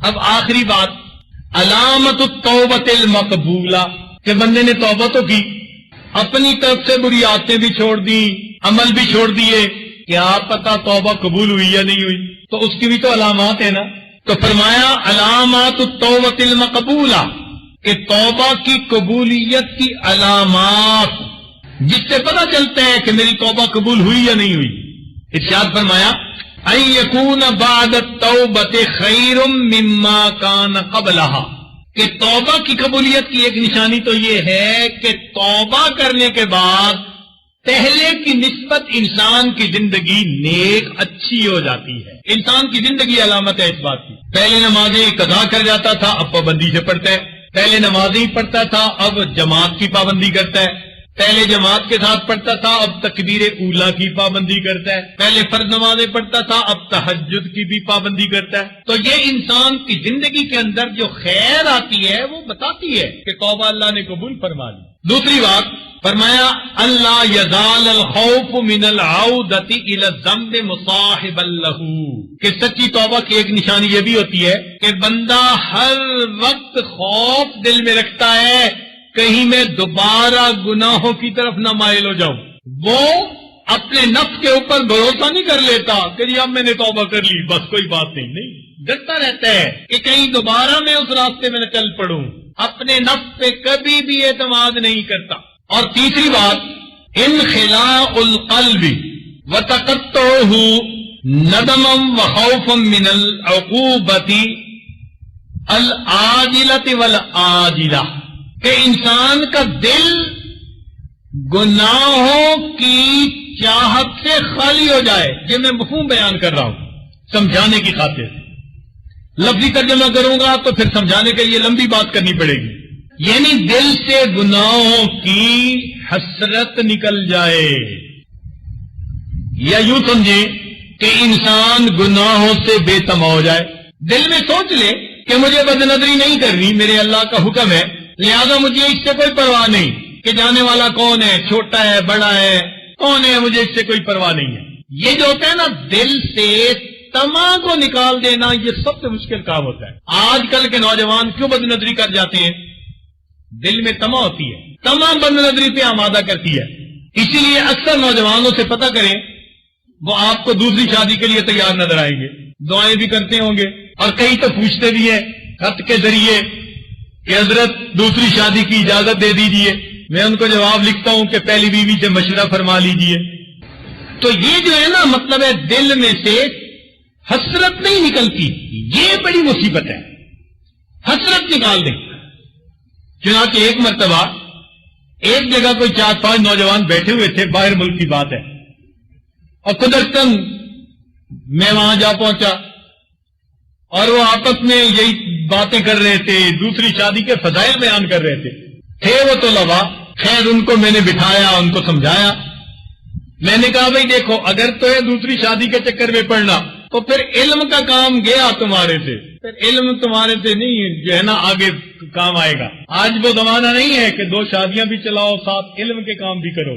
اب آخری بات، علامت التوبۃ المقبولہ، کہ بندے نے توبہ تو کی، اپنی طرف سے بری عادتیں بھی چھوڑ دی، عمل بھی چھوڑ دیے، کیا پتہ توبہ قبول ہوئی یا نہیں ہوئی؟ تو اس کی بھی تو علامات ہیں نا۔ تو فرمایا علامات التوبۃ المقبولہ، کہ توبہ کی قبولیت کی علامات جس سے پتہ چلتا ہے کہ میری توبہ قبول ہوئی یا نہیں ہوئی۔ ارشاد فرمایا ان یکون بعد التوبۃ خیر مما کان قبلہا، کہ توبہ کی قبولیت کی ایک نشانی تو یہ ہے کہ توبہ کرنے کے بعد پہلے کی نسبت انسان کی زندگی نیک اچھی ہو جاتی ہے۔ انسان کی زندگی علامت ہے اس بات کی، پہلے نمازیں قضا کر جاتا تھا، اب پابندی سے پڑھتا ہے، پہلے نمازیں پڑھتا تھا، اب جماعت کی پابندی کرتا ہے، پہلے جماعت کے ساتھ پڑھتا تھا، اب تکبیر اولا کی پابندی کرتا ہے، پہلے فرض نمازیں پڑھتا تھا، اب تہجد کی بھی پابندی کرتا ہے۔ تو یہ انسان کی زندگی کے اندر جو خیر آتی ہے وہ بتاتی ہے کہ توبہ اللہ نے قبول فرما لی۔ دوسری بات فرمایا اللہ یزال الخوف من العودۃ الی الذنب مصاحبا لہ، کہ سچی توبہ کی ایک نشانی یہ بھی ہوتی ہے کہ بندہ ہر وقت خوف دل میں رکھتا ہے کہیں میں دوبارہ گناہوں کی طرف نہ مائل ہو جاؤں۔ وہ اپنے نفس کے اوپر بھروسہ نہیں کر لیتا کہ جی اب میں نے توبہ کر لی بس کوئی بات نہیں، ڈرتا رہتا ہے کہ کہیں دوبارہ میں اس راستے میں نہ چل پڑوں، اپنے نفس پہ کبھی بھی اعتماد نہیں کرتا۔ اور تیسری بات انخلاء القلب وتقطعہ ندما وخوفا من العقوبۃ العاجلۃ والآجلہ، کہ انسان کا دل گناہوں کی چاہت سے خالی ہو جائے۔ یہ میں مفہوم بیان کر رہا ہوں سمجھانے کی خاطر، لفظی ترجمہ کروں گا تو پھر سمجھانے کے لیے لمبی بات کرنی پڑے گی۔ یعنی دل سے گناہوں کی حسرت نکل جائے، یا یوں سمجھیں کہ انسان گناہوں سے بے تما ہو جائے، دل میں سوچ لے کہ مجھے بدنظری نہیں کرنی، میرے اللہ کا حکم ہے، لہذا مجھے اس سے کوئی پرواہ نہیں کہ جانے والا کون ہے، چھوٹا ہے بڑا ہے کون ہے، مجھے اس سے کوئی پرواہ نہیں ہے۔ یہ جو ہوتا ہے نا دل سے تما کو نکال دینا، یہ سب سے مشکل کام ہوتا ہے۔ آج کل کے نوجوان کیوں بدنظری کر جاتے ہیں؟ دل میں تما ہوتی ہے، تما بدنظری پہ آمادہ کرتی ہے۔ اسی لیے اکثر نوجوانوں سے پتہ کریں، وہ آپ کو دوسری شادی کے لیے تیار نظر آئیں گے، دعائیں بھی کرتے ہوں گے، اور کئی تو پوچھتے بھی ہیں خط کے ذریعے کہ حضرت دوسری شادی کی اجازت دے دیجئے۔ میں ان کو جواب لکھتا ہوں کہ پہلی بیوی سے مشورہ فرما لیجئے۔ تو یہ جو ہے نا مطلب ہے دل میں سے حسرت نہیں نکلتی، یہ بڑی مصیبت ہے، حسرت نکال دیں۔ چنانچہ ایک مرتبہ ایک جگہ کوئی 4-5 نوجوان بیٹھے ہوئے تھے، باہر ملک کی بات ہے، اور قدرتاً میں وہاں جا پہنچا اور وہ آپس میں یہی باتیں کر رہے تھے، دوسری شادی کے فضائل بیان کر رہے تھے وہ طلباء۔ خیر ان کو میں نے بٹھایا، ان کو سمجھایا، میں نے کہا بھائی دیکھو اگر تو ہے دوسری شادی کے چکر میں پڑنا تو پھر علم کا کام گیا تمہارے سے، پھر علم تمہارے سے نہیں جو ہے نا آگے کام آئے گا۔ آج وہ زمانہ نہیں ہے کہ 2 شادیاں بھی چلاؤ ساتھ علم کے کام بھی کرو۔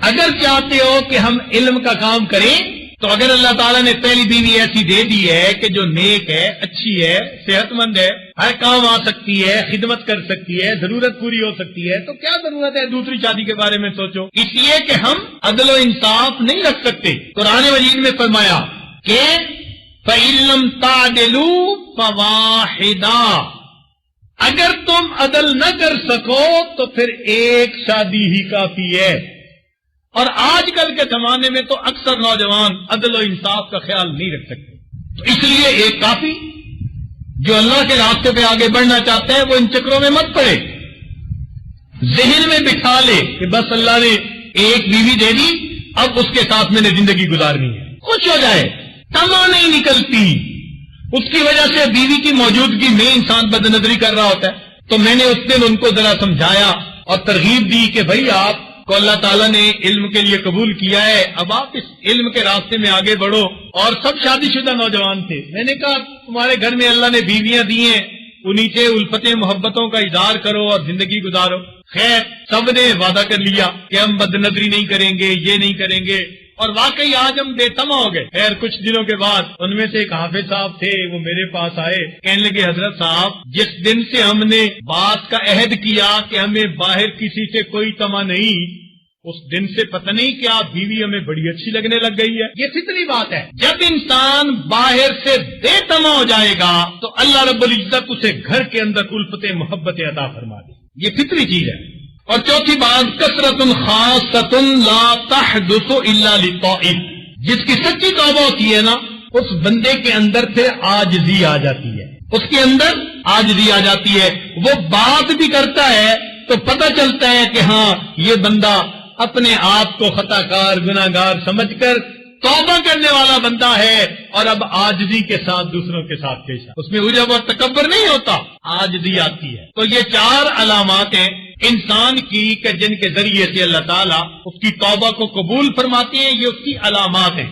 اگر چاہتے ہو کہ ہم علم کا کام کریں تو اگر اللہ تعالیٰ نے پہلی بیوی ایسی دے دی ہے کہ جو نیک ہے، اچھی ہے، صحت مند ہے، ہر کام آ سکتی ہے، خدمت کر سکتی ہے، ضرورت پوری ہو سکتی ہے، تو کیا ضرورت ہے دوسری شادی کے بارے میں سوچو؟ اس لیے کہ ہم عدل و انصاف نہیں رکھ سکتے۔ قرآن مجید میں فرمایا کہ فَإِن لَّمْ تَعْدِلُوا فَوَاحِدًا، اگر تم عدل نہ کر سکو تو پھر ایک شادی ہی کافی ہے۔ اور آج کل کے زمانے میں تو اکثر نوجوان عدل و انصاف کا خیال نہیں رکھ سکتے، تو اس لیے ایک کافی۔ جو اللہ کے راستے پہ آگے بڑھنا چاہتا ہے وہ ان چکروں میں مت پڑے، ذہن میں بٹھا لے کہ بس اللہ نے ایک بیوی دے دی، اب اس کے ساتھ میں نے زندگی گزارنی ہے، کچھ ہو جائے، تما نہیں نکلتی، اس کی وجہ سے بیوی کی موجودگی میں انسان بدنظری کر رہا ہوتا ہے۔ تو میں نے اس دن ان کو ذرا سمجھایا اور ترغیب دی کہ بھائی آپ کو اللہ تعالیٰ نے علم کے لیے قبول کیا ہے، اب آپ اس علم کے راستے میں آگے بڑھو۔ اور سب شادی شدہ نوجوان تھے، میں نے کہا تمہارے گھر میں اللہ نے بیویاں دی ہیں، انہی سے الفتیں محبتوں کا اظہار کرو اور زندگی گزارو۔ خیر سب نے وعدہ کر لیا کہ ہم بدنظری نہیں کریں گے، یہ نہیں کریں گے، اور واقعی آج ہم بے تما ہو گئے. خیر کچھ دنوں کے بعد ان میں سے ایک حافظ صاحب تھے، وہ میرے پاس آئے، کہنے لگے حضرت صاحب جس دن سے ہم نے بات کا عہد کیا کہ ہمیں باہر کسی سے کوئی تما نہیں، اس دن سے پتہ نہیں کیا بیوی ہمیں بڑی اچھی لگنے لگ گئی ہے. یہ فطری بات ہے. جب انسان باہر سے بے تما ہو جائے گا تو اللہ رب العزت اسے گھر کے اندر الفت محبت عطا فرما دے. یہ فطری چیز ہے. اور چوتھی بات کثرت خاصۃ لا تحدث الا للطائف. جس کی سچی توبہ ہوتی ہے نا، اس بندے کے اندر سے عاجزی آ جاتی ہے، اس کے اندر عاجزی آ جاتی ہے. وہ بات بھی کرتا ہے تو پتہ چلتا ہے کہ ہاں یہ بندہ اپنے آپ کو خطا کار گناہگار سمجھ کر توبہ کرنے والا بندہ ہے، اور اب عاجزی کے ساتھ دوسروں کے ساتھ پیش، اس میں عجب اور تکبر نہیں ہوتا، عاجزی آتی ہے. تو یہ 4 علامات ہیں انسان کی کہ جن کے ذریعے سے اللہ تعالیٰ اس کی توبہ کو قبول فرماتے ہیں. یہ اس کی علامات ہیں.